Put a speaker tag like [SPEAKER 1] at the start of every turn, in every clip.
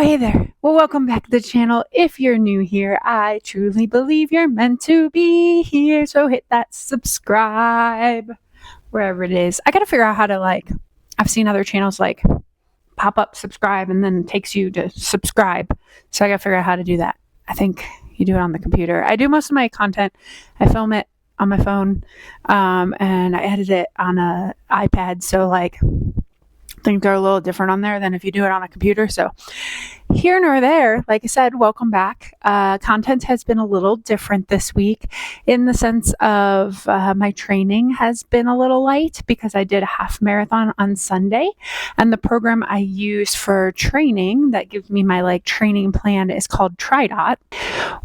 [SPEAKER 1] Hey there. Well, welcome back to the channel. If you're new here, I truly believe you're meant to be here. So hit that subscribe wherever it is. I got to figure out how to I've seen other channels pop up subscribe and then it takes you to subscribe. So I got to figure out how to do that. I think you do it on the computer. I do most of my content. I film it on my phone and I edit it on an iPad. So things are a little different on there than if you do it on a computer. So here nor there, like I said, welcome back. Content has been a little different this week in the sense of my training has been a little light because I did a half marathon on Sunday, and the program I use for training that gives me my training plan is called Tridot.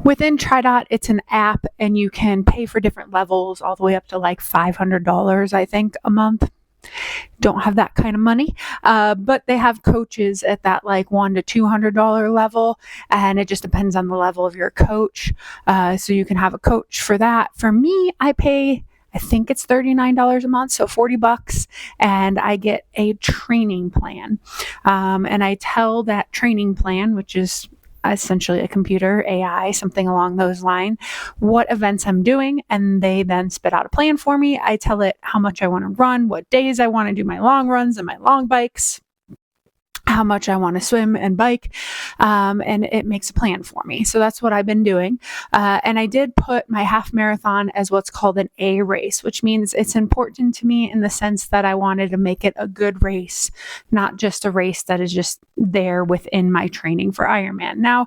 [SPEAKER 1] Within Tridot, it's an app and you can pay for different levels all the way up to $500, I think, a month. Don't have that kind of money, but they have coaches at that $100 to $200 level, and it just depends on the level of your coach. So you can have a coach for that. For me, I pay, I think it's $39 a month, so $40, and I get a training plan. And I tell that training plan, which is essentially a computer, AI, something along those lines, what events I'm doing, and they then spit out a plan for me. I tell it how much I want to run, what days I want to do my long runs and my long bikes, how much I want to swim and bike, and it makes a plan for me. So that's what I've been doing. And I did put my half marathon as what's called an A race, which means it's important to me in the sense that I wanted to make it a good race, not just a race that is just there within my training for Ironman. Now,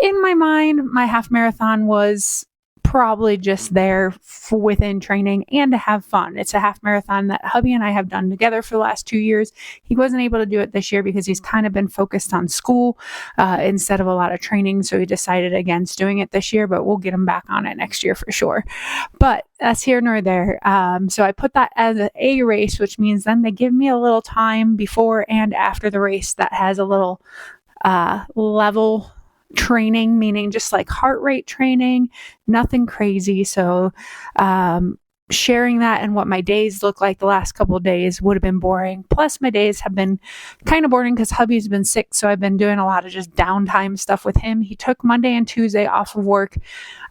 [SPEAKER 1] in my mind, my half marathon was probably just there within training and to have fun. It's a half marathon that hubby and I have done together for the last 2 years. He wasn't able to do it this year because he's kind of been focused on school instead of a lot of training. So he decided against doing it this year, but we'll get him back on it next year for sure. But that's here nor there. So I put that as an A race, which means then they give me a little time before and after the race that has a little level training, meaning just heart rate training, nothing crazy. So sharing that and what my days look like the last couple of days would have been boring. Plus my days have been kind of boring because hubby's been sick. So I've been doing a lot of just downtime stuff with him. He took Monday and Tuesday off of work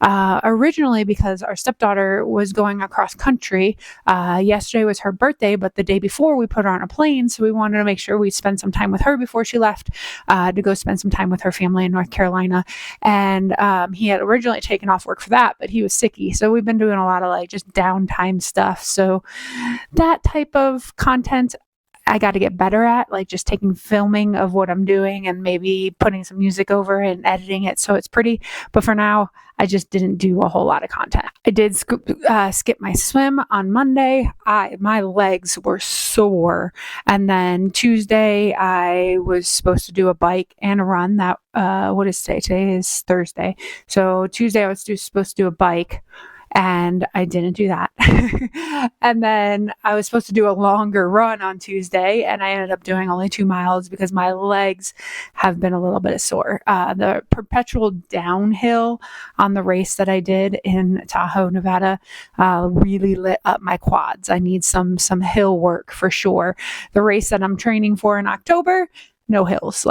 [SPEAKER 1] originally because our stepdaughter was going across country. Yesterday was her birthday, but the day before we put her on a plane. So we wanted to make sure we spend some time with her before she left to go spend some time with her family in North Carolina. And he had originally taken off work for that, but he was sicky. So we've been doing a lot of just downtime stuff. So that type of content I got to get better at, just taking filming of what I'm doing and maybe putting some music over and editing it so it's pretty. But for now, I just didn't do a whole lot of content. I did skip my swim on Monday. My legs were sore. And then Tuesday, I was supposed to do a bike and a run. That what is today? Today is Thursday. So Tuesday, I was supposed to do a bike, and I didn't do that. And then I was supposed to do a longer run on Tuesday, and I ended up doing only 2 miles because my legs have been a little bit sore. The perpetual downhill on the race that I did in Tahoe, Nevada, really lit up my quads. I need some hill work for sure. The race that I'm training for in October, no hills,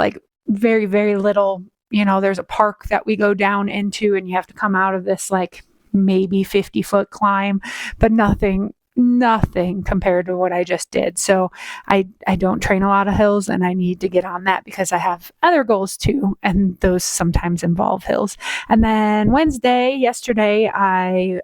[SPEAKER 1] very, very little. There's a park that we go down into, and you have to come out of this maybe 50-foot climb, but nothing compared to what I just did. So I don't train a lot of hills, and I need to get on that because I have other goals too, and those sometimes involve hills. And then yesterday, I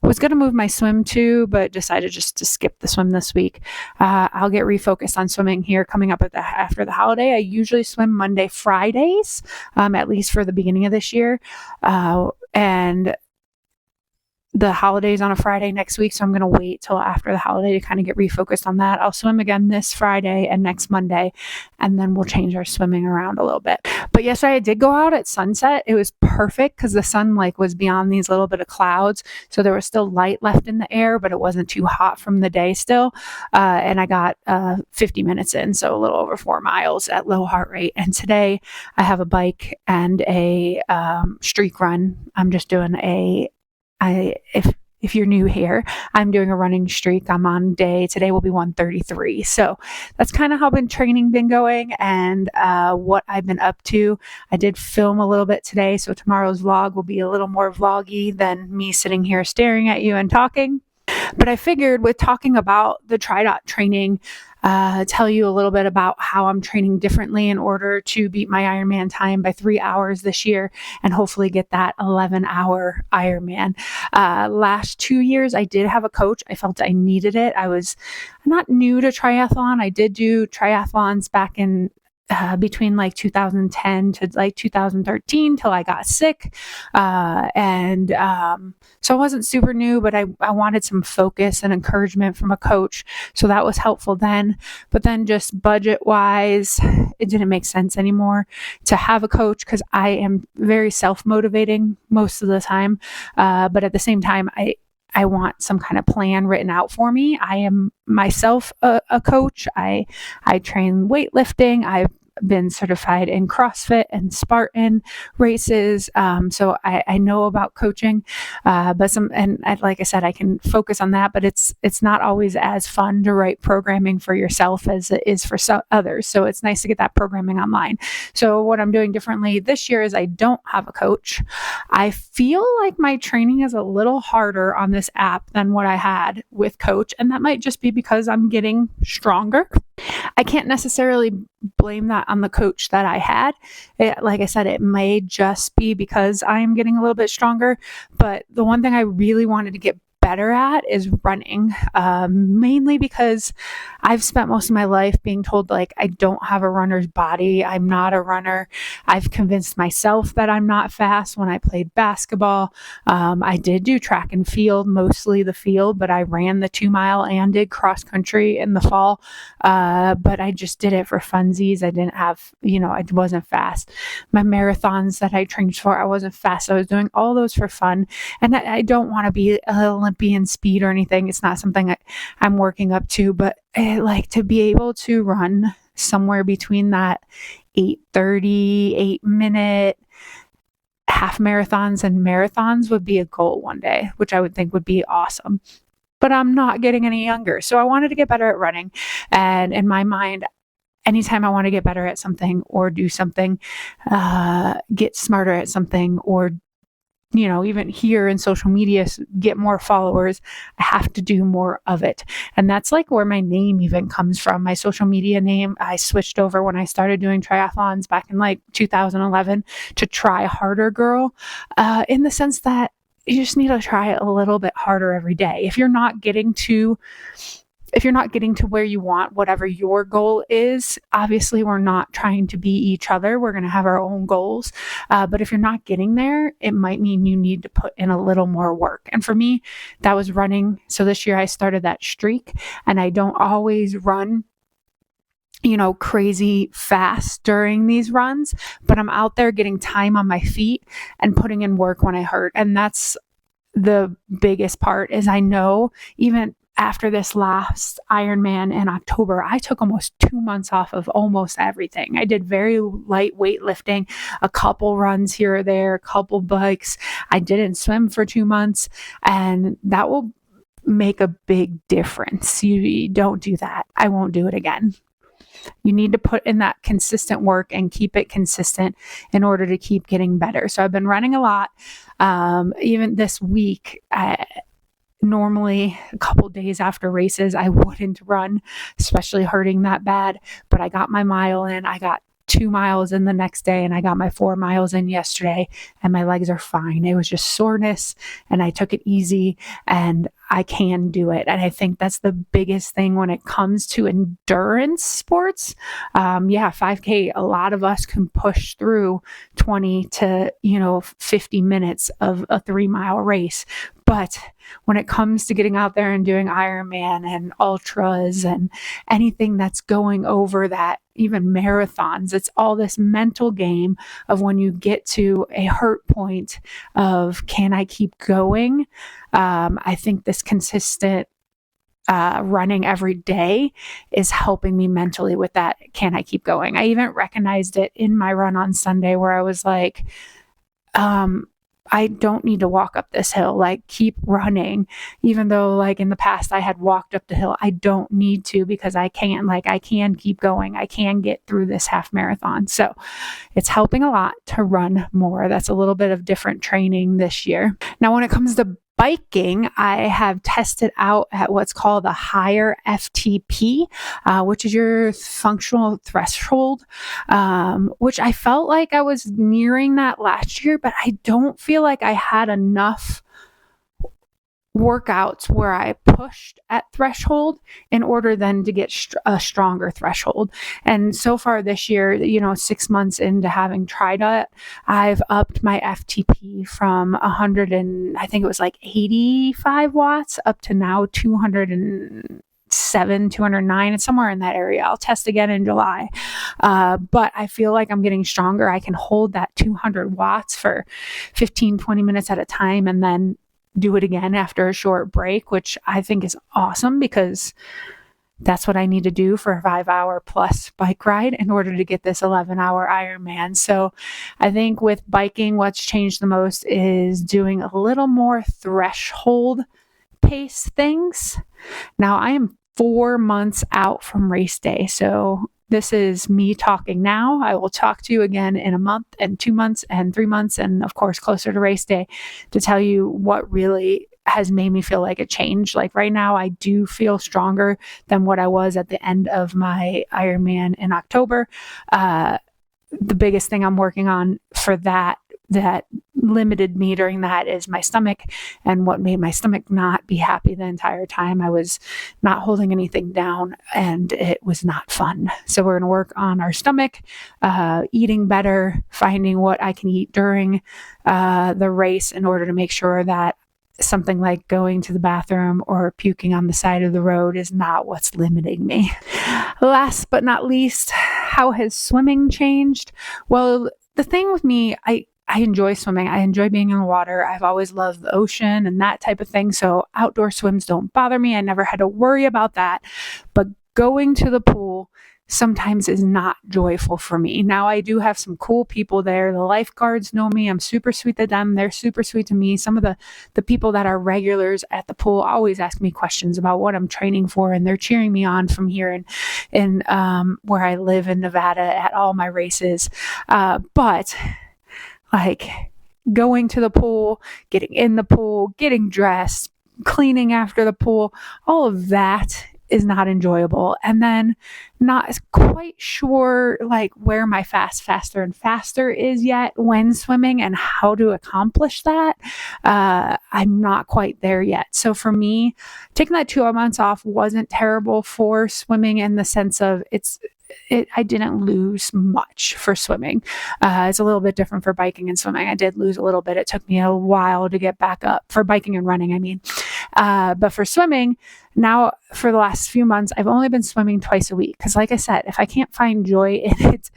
[SPEAKER 1] was going to move my swim too, but decided just to skip the swim this week. I'll get refocused on swimming here coming up after the holiday. I usually swim Monday, Fridays, at least for the beginning of this year. And the holidays on a Friday next week, so I'm going to wait till after the holiday to kind of get refocused on that. I'll swim again this Friday and next Monday, and then we'll change our swimming around a little bit. But yesterday I did go out at sunset. It was perfect because the sun was beyond these little bit of clouds, so there was still light left in the air, but it wasn't too hot from the day still. And I got 50 minutes in, so a little over 4 miles at low heart rate. And today I have a bike and a streak run. I'm just doing if you're new here, I'm doing a running streak. I'm on today will be 133. So that's kind of how training been going and what I've been up to. I did film a little bit today, so tomorrow's vlog will be a little more vloggy than me sitting here staring at you and talking. But I figured with talking about the TriDot training, tell you a little bit about how I'm training differently in order to beat my Ironman time by 3 hours this year and hopefully get that 11-hour Ironman. Last 2 years, I did have a coach. I felt I needed it. I was not new to triathlon. I did do triathlons back in between like 2010 to like 2013 till I got sick. So I wasn't super new, but I wanted some focus and encouragement from a coach. So that was helpful then. But then just budget wise, it didn't make sense anymore to have a coach because I am very self-motivating most of the time. But at the same time, I want some kind of plan written out for me. I am myself a coach. I train weightlifting. I've been certified in CrossFit and Spartan races. So I know about coaching, but like I said, I can focus on that, but it's not always as fun to write programming for yourself as it is for others. So it's nice to get that programming online. So what I'm doing differently this year is I don't have a coach. I feel like my training is a little harder on this app than what I had with coach. And that might just be because I'm getting stronger. I can't necessarily blame that on the coach that I had. Like I said, it may just be because I am getting a little bit stronger. But the one thing I really wanted to get better at is running, mainly because I've spent most of my life being told like I don't have a runner's body. I'm not a runner. I've convinced myself that I'm not fast. When I played basketball, I did do track and field, mostly the field, but I ran the 2-mile and did cross country in the fall. But I just did it for funsies. I didn't have, I wasn't fast. My marathons that I trained for, I wasn't fast. I was doing all those for fun. And I don't want to be an Olympian speed or anything. It's not something I'm working up to, but I like to be able to run somewhere between that 8:30, 8-minute half marathons and marathons would be a goal one day, which I would think would be awesome. But I'm not getting any younger. So I wanted to get better at running. And in my mind, anytime I want to get better at something or do something, get smarter at something, or even here in social media, get more followers, I have to do more of it. And that's like where my name even comes from. My social media name, I switched over when I started doing triathlons back in like 2011 to Trihrdrgrl, in the sense that you just need to try a little bit harder every day. If you're not getting to where you want, whatever your goal is, obviously we're not trying to be each other. We're going to have our own goals. But if you're not getting there, it might mean you need to put in a little more work. And for me, that was running. So this year I started that streak, and I don't always run crazy fast during these runs, but I'm out there getting time on my feet and putting in work when I hurt. And that's the biggest part. Is I know even after this last Ironman in October, I took almost 2 months off of almost everything. I did very light weightlifting, a couple runs here or there, a couple bikes. I didn't swim for 2 months, and that will make a big difference. You don't do that. I won't do it again. You need to put in that consistent work and keep it consistent in order to keep getting better. So I've been running a lot. Even this week, normally a couple days after races, I wouldn't run, especially hurting that bad. But I got my mile in. I got 2 miles in the next day, and I got my 4 miles in yesterday, and my legs are fine. It was just soreness, and I took it easy, and I can do it. And I think that's the biggest thing when it comes to endurance sports. 5K, a lot of us can push through 20 to 50 minutes of a 3-mile race. But when it comes to getting out there and doing Ironman and ultras and anything that's going over that, even marathons, it's all this mental game of when you get to a hurt point of, can I keep going? I think this consistent running every day is helping me mentally with that. Can I keep going? I even recognized it in my run on Sunday where I was like, I don't need to walk up this hill, like keep running. Even though like in the past I had walked up the hill, I don't need to because I can keep going. I can get through this half marathon. So it's helping a lot to run more. That's a little bit of different training this year. Now, when it comes to biking, I have tested out at what's called a higher FTP, which is your functional threshold, which I felt like I was nearing that last year, but I don't feel like I had enough workouts where I pushed at threshold in order then to get a stronger threshold. And so far this year, 6 months into having tried it, I've upped my FTP from 100 and I think it was like 85 watts up to now 207, 209. It's somewhere in that area. I'll test again in July. But I feel like I'm getting stronger. I can hold that 200 watts for 15, 20 minutes at a time and then do it again after a short break, which I think is awesome because that's what I need to do for a 5-hour plus bike ride in order to get this 11-hour Ironman. So I think with biking, what's changed the most is doing a little more threshold pace things. Now I am 4 months out from race day. So this is me talking now. I will talk to you again in a month and 2 months and 3 months. And of course, closer to race day to tell you what really has made me feel like a change. Like right now, I do feel stronger than what I was at the end of my Ironman in October. The biggest thing I'm working on for that limited me during that is my stomach, and what made my stomach not be happy the entire time. I was not holding anything down and it was not fun. So we're going to work on our stomach, eating better, finding what I can eat during the race in order to make sure that something like going to the bathroom or puking on the side of the road is not what's limiting me. Last but not least, how has swimming changed? Well, the thing with me, I enjoy swimming. I enjoy being in the water. I've always loved the ocean and that type of thing. So outdoor swims don't bother me. I never had to worry about that. But going to the pool sometimes is not joyful for me. Now I do have some cool people there. The lifeguards know me. I'm super sweet to them. They're super sweet to me. Some of the people that are regulars at the pool always ask me questions about what I'm training for, and they're cheering me on from here in where I live in Nevada at all my races. But like going to the pool, getting in the pool, getting dressed, cleaning after the pool, all of that is not enjoyable. And then not quite sure like where my faster and faster is yet when swimming and how to accomplish that. I'm not quite there yet. So for me, taking that 2 months off wasn't terrible for swimming in the sense of I didn't lose much for swimming. It's a little bit different for biking and swimming. I did lose a little bit. It took me a while to get back up for biking and running, I mean. But for swimming, now for the last few months, I've only been swimming twice a week. Because like I said, if I can't find joy in it,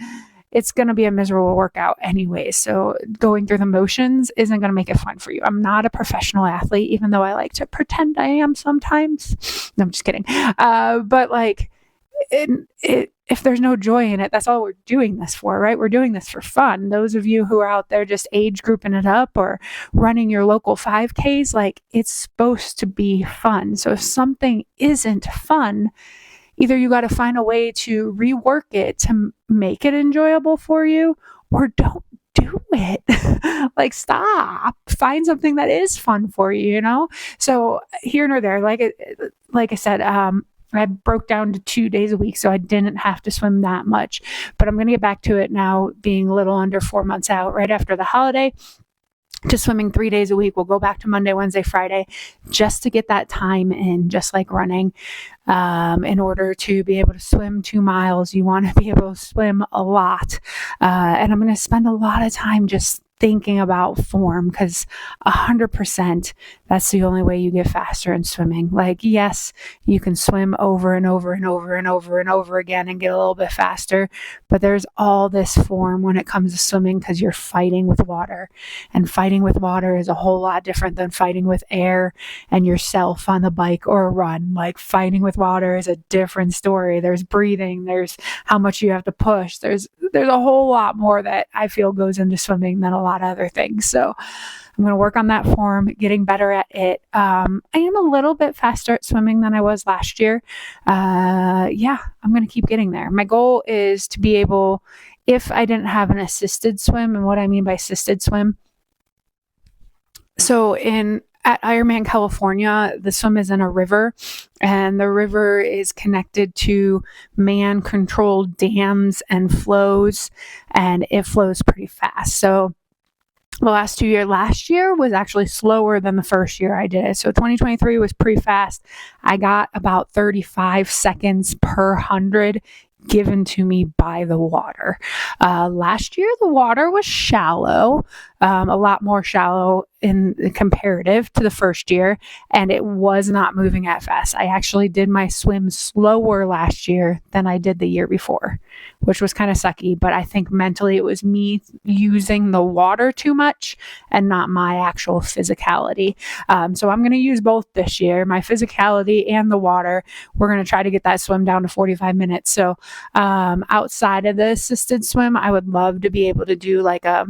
[SPEAKER 1] it's going to be a miserable workout anyway. So going through the motions isn't going to make it fun for you. I'm not a professional athlete, even though I like to pretend I am sometimes. No, I'm just kidding. But like, if there's no joy in it, that's all we're doing this for, right? We're doing this for fun. Those of you who are out there just age grouping it up or running your local 5Ks, like it's supposed to be fun. So if something isn't fun, either you got to find a way to rework it to make it enjoyable for you, or don't do it. Like stop, find something that is fun for you, So here nor there, like I said, I broke down to 2 days a week, so I didn't have to swim that much. But I'm going to get back to it now, being a little under 4 months out, right after the holiday, to swimming 3 days a week. We'll go back to Monday, Wednesday, Friday, just to get that time in, just like running. In order to be able to swim 2 miles, you want to be able to swim a lot. And I'm going to spend a lot of time just thinking about form, because 100% that's the only way you get faster in swimming. Like, yes, you can swim over and over and over and over and over again and get a little bit faster, but there's all this form when it comes to swimming, because you're fighting with water, and fighting with water is a whole lot different than fighting with air and yourself on the bike or a run. Like fighting with water is a different story. There's breathing, there's how much you have to push, there's a whole lot more that I feel goes into swimming than a lot of other things. So I'm going to work on that form, getting better at it. I am a little bit faster at swimming than I was last year. Yeah, I'm going to keep getting there. My goal is to be able, if I didn't have an assisted swim, and what I mean by assisted swim, so at Ironman California, the swim is in a river, and the river is connected to man-controlled dams and flows, and it flows pretty fast. So the last 2 years, last year was actually slower than the first year I did it. So 2023 was pretty fast. I got about 35 seconds per 100 given to me by the water. Last year, the water was shallow, a lot more shallow in comparative to the first year, and it was not moving at fast. I actually did my swim slower last year than I did the year before, which was kind of sucky, but I think mentally it was me using the water too much and not my actual physicality. So I'm going to use both this year, my physicality and the water. We're going to try to get that swim down to 45 minutes. So outside of the assisted swim, I would love to be able to do like a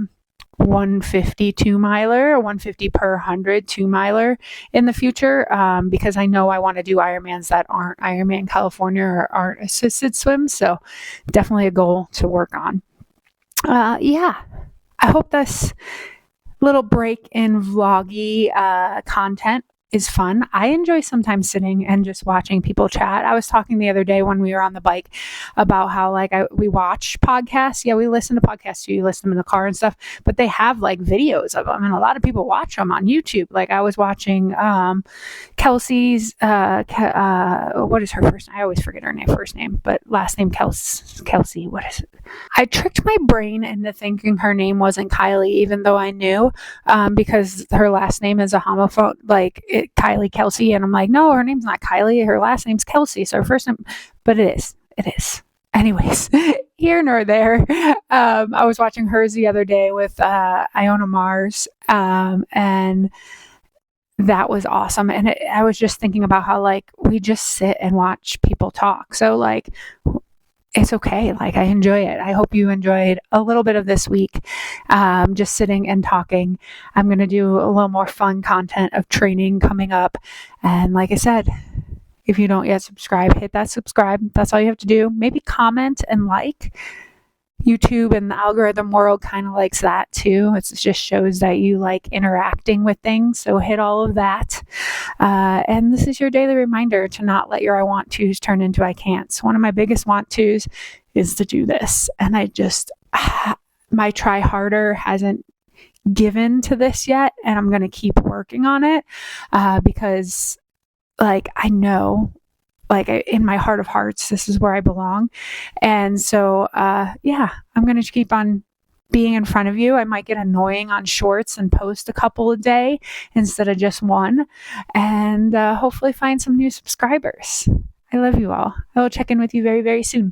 [SPEAKER 1] 150 2-miler or 150 per 100 2-miler in the future, because I know I want to do Ironmans that aren't Ironman California or aren't assisted swims. So definitely a goal to work on. Yeah, I hope this little break in vloggy content is fun. I enjoy sometimes sitting and just watching people chat. I was talking the other day when we were on the bike about how we watch podcasts. Yeah, we listen to podcasts too. You listen to them in the car and stuff, but they have like videos of them, and a lot of people watch them on YouTube. Like I was watching Kelsey's, what is her first name? I always forget her first name, but last name Kelsey. What is it? I tricked my brain into thinking her name wasn't Kylie, even though I knew, because her last name is a homophone, Kylie Kelsey, and I'm like, no, her name's not Kylie, her last name's Kelsey, so her first name, but it is. Anyways, here nor there. I was watching hers the other day with Iona Mars, and that was awesome. And I was just thinking about how we just sit and watch people talk. So it's okay. I enjoy it. I hope you enjoyed a little bit of this week, just sitting and talking. I'm going to do a little more fun content of training coming up. And like I said, if you don't yet subscribe, hit that subscribe. That's all you have to do. Maybe comment and like. YouTube and the algorithm world kind of likes that too. It just shows that you like interacting with things. So hit all of that. And this is your daily reminder to not let your I want to's turn into I can'ts. One of my biggest want to's is to do this. And my try harder hasn't given to this yet. And I'm going to keep working on it because I know, in my heart of hearts, this is where I belong. And so, yeah, I'm going to keep on being in front of you. I might get annoying on shorts and post a couple a day instead of just one, and hopefully find some new subscribers. I love you all. I will check in with you very, very soon.